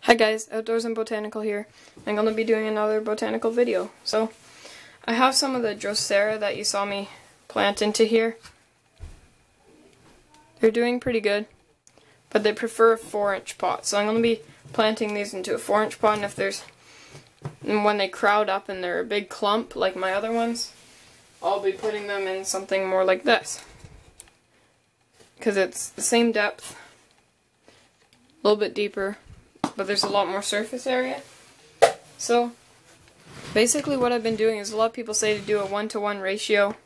Hi guys, Outdoors and Botanical here. I'm going to be doing another botanical video. So, I have some of the Drosera that you saw me plant into here. They're doing pretty good, but they prefer a 4-inch pot. So I'm going to be planting these into a 4-inch pot, and when they crowd up and they're a big clump like my other ones, I'll be putting them in something more like this. Because it's the same depth, a little bit deeper, but there's a lot more surface area. So basically what I've been doing is, a lot of people say to do a 1-to-1 ratio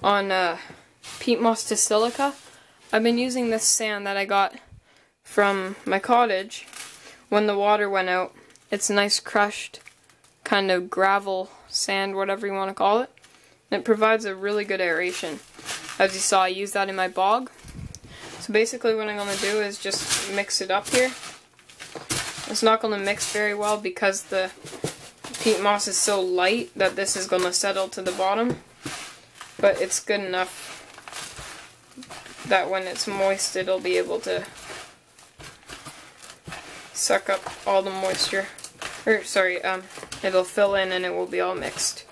on peat moss to silica. I've been using this sand that I got from my cottage when the water went out. It's a nice crushed kind of gravel sand, whatever you want to call it. And it provides a really good aeration. As you saw, I used that in my bog. So basically what I'm going to do is just mix it up here. It's not going to mix very well because the peat moss is so light that this is going to settle to the bottom. But it's good enough that when it's moist it'll be able to suck up all the moisture. It'll fill in and it will be all mixed,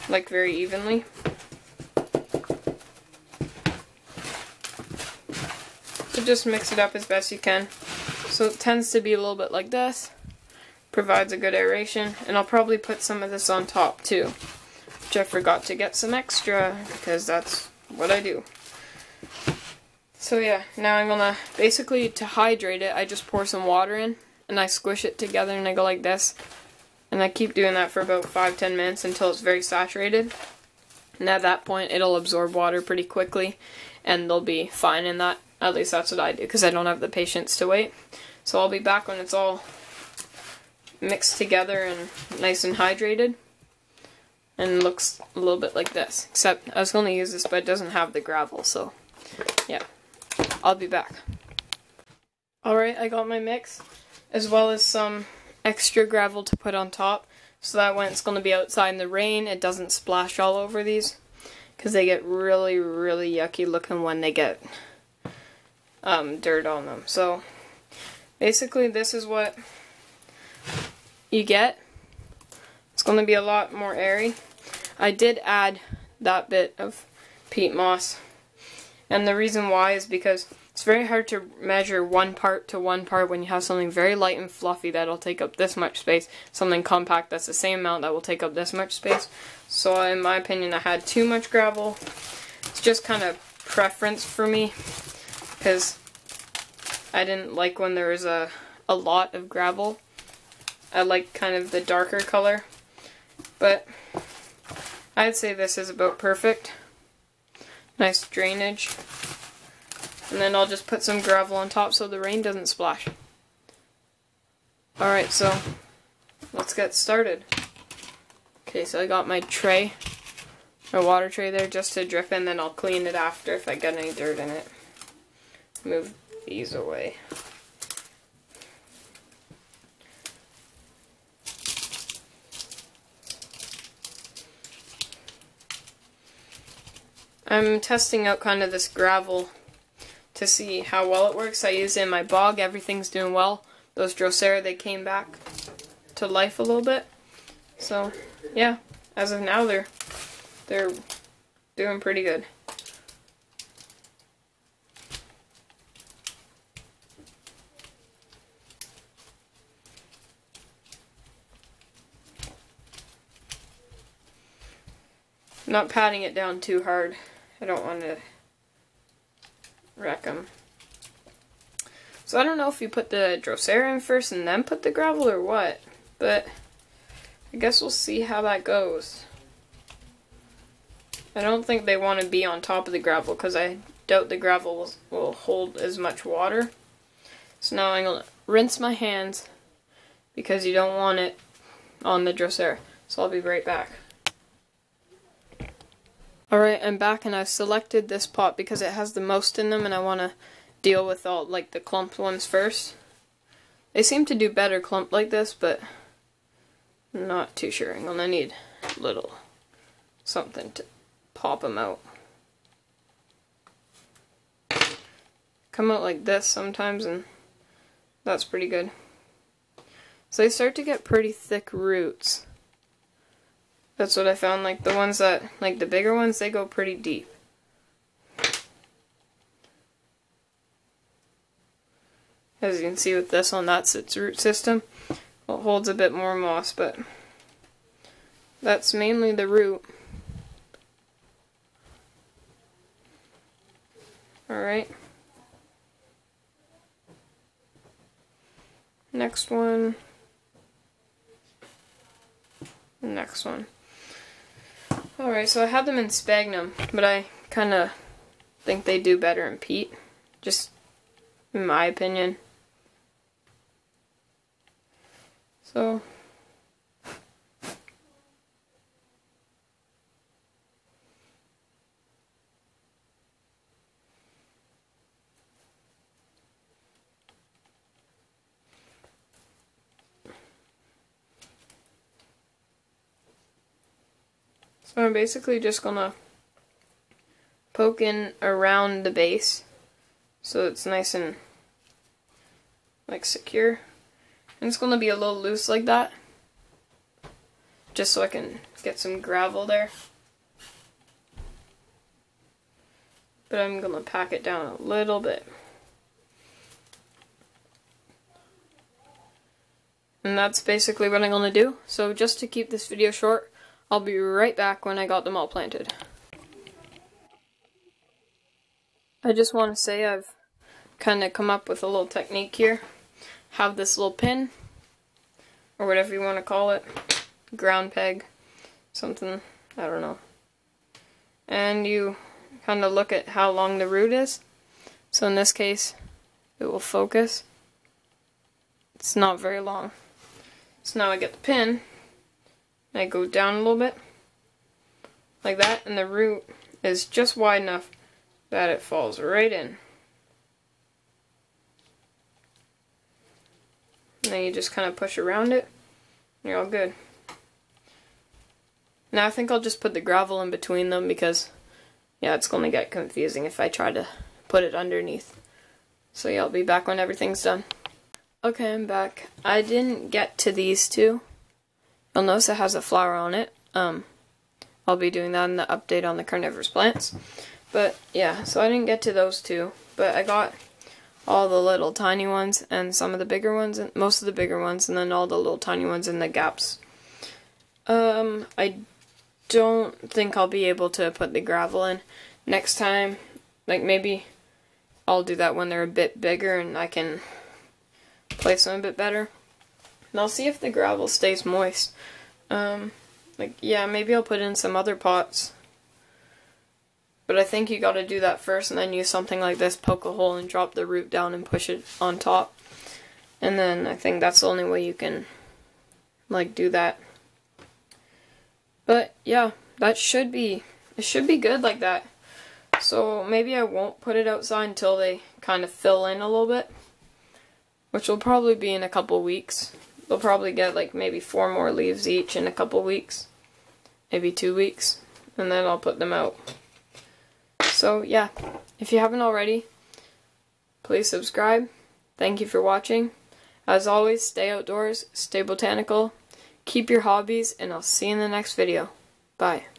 like, very evenly. So just mix it up as best you can. So it tends to be a little bit like this. Provides a good aeration, and I'll probably put some of this on top too, which I forgot to get some extra because that's what I do. So yeah, now I'm gonna, basically to hydrate it, I just pour some water in and I squish it together and I go like this. And I keep doing that for about 5-10 minutes until it's very saturated. And at that point it'll absorb water pretty quickly and they'll be fine in that. At least that's what I do, because I don't have the patience to wait. So I'll be back when it's all mixed together and nice and hydrated. And looks a little bit like this. Except I was going to use this, but it doesn't have the gravel, so yeah. I'll be back. Alright, I got my mix, as well as some extra gravel to put on top, so that when it's going to be outside in the rain, it doesn't splash all over these, because they get really, really yucky looking when they get dirt on them. So basically this is what you get. It's going to be a lot more airy. I did add that bit of peat moss, and the reason why is because it's very hard to measure one part to one part when you have something very light and fluffy that'll take up this much space, something compact that's the same amount that will take up this much space. So in my opinion I had too much gravel. It's just kind of preference for me, because I didn't like when there was a lot of gravel. I like kind of the darker color, but I'd say this is about perfect. Nice drainage. And then I'll just put some gravel on top so the rain doesn't splash. Alright, so let's get started. Okay, so I got my tray, my water tray there, just to drip in, then I'll clean it after if I get any dirt in it. Move these away. I'm testing out kind of this gravel to see how well it works. I use it in my bog, everything's doing well. Those Drosera, they came back to life a little bit. So yeah, as of now they're doing pretty good. I'm not patting it down too hard. I don't want to wreck them. So I don't know if you put the Drosera in first and then put the gravel or what, but I guess we'll see how that goes. I don't think they want to be on top of the gravel because I doubt the gravel will hold as much water. So now I'm going to rinse my hands because you don't want it on the Drosera. So I'll be right back. Alright, I'm back and I've selected this pot because it has the most in them and I want to deal with all, like, the clumped ones first. They seem to do better clumped like this, but I'm not too sure. I'm going to need a little something to pop them out. Come out like this sometimes, and that's pretty good. So they start to get pretty thick roots. That's what I found, like the ones that, like the bigger ones, they go pretty deep. As you can see with this one, that's its root system. Well, it holds a bit more moss, but that's mainly the root. Alright. Next one. Next one. Alright, so I had them in sphagnum, but I kind of think they do better in peat. Just in my opinion. So I'm basically just gonna poke in around the base so it's nice and like secure. And it's gonna be a little loose like that, just so I can get some gravel there. But I'm gonna pack it down a little bit. And that's basically what I'm gonna do. So just to keep this video short, I'll be right back when I got them all planted. I just want to say I've kind of come up with a little technique here. Have this little pin, or whatever you want to call it, ground peg, something, I don't know. And you kind of look at how long the root is. So in this case, it will focus. It's not very long. So now I get the pin, and I go down a little bit, like that, and the root is just wide enough that it falls right in. And then you just kind of push around it, and you're all good. Now I think I'll just put the gravel in between them because, yeah, it's going to get confusing if I try to put it underneath. So yeah, I'll be back when everything's done. Okay, I'm back. I didn't get to these two. You'll notice it has a flower on it. I'll be doing that in the update on the carnivorous plants. But yeah, so I didn't get to those two, but I got all the little tiny ones and some of the bigger ones, and most of the bigger ones, and then all the little tiny ones in the gaps. I don't think I'll be able to put the gravel in next time. Like maybe I'll do that when they're a bit bigger and I can place them a bit better. And I'll see if the gravel stays moist. Like, yeah, maybe I'll put in some other pots. But I think you gotta do that first and then use something like this, poke a hole and drop the root down and push it on top. And then I think that's the only way you can, like, do that. But yeah, it should be good like that. So maybe I won't put it outside until they kind of fill in a little bit, which will probably be in a couple weeks. They'll probably get like maybe 4 more leaves each in a couple weeks, maybe 2 weeks, and then I'll put them out. So yeah, if you haven't already, please subscribe. Thank you for watching. As always, stay outdoors, stay botanical, keep your hobbies, and I'll see you in the next video. Bye.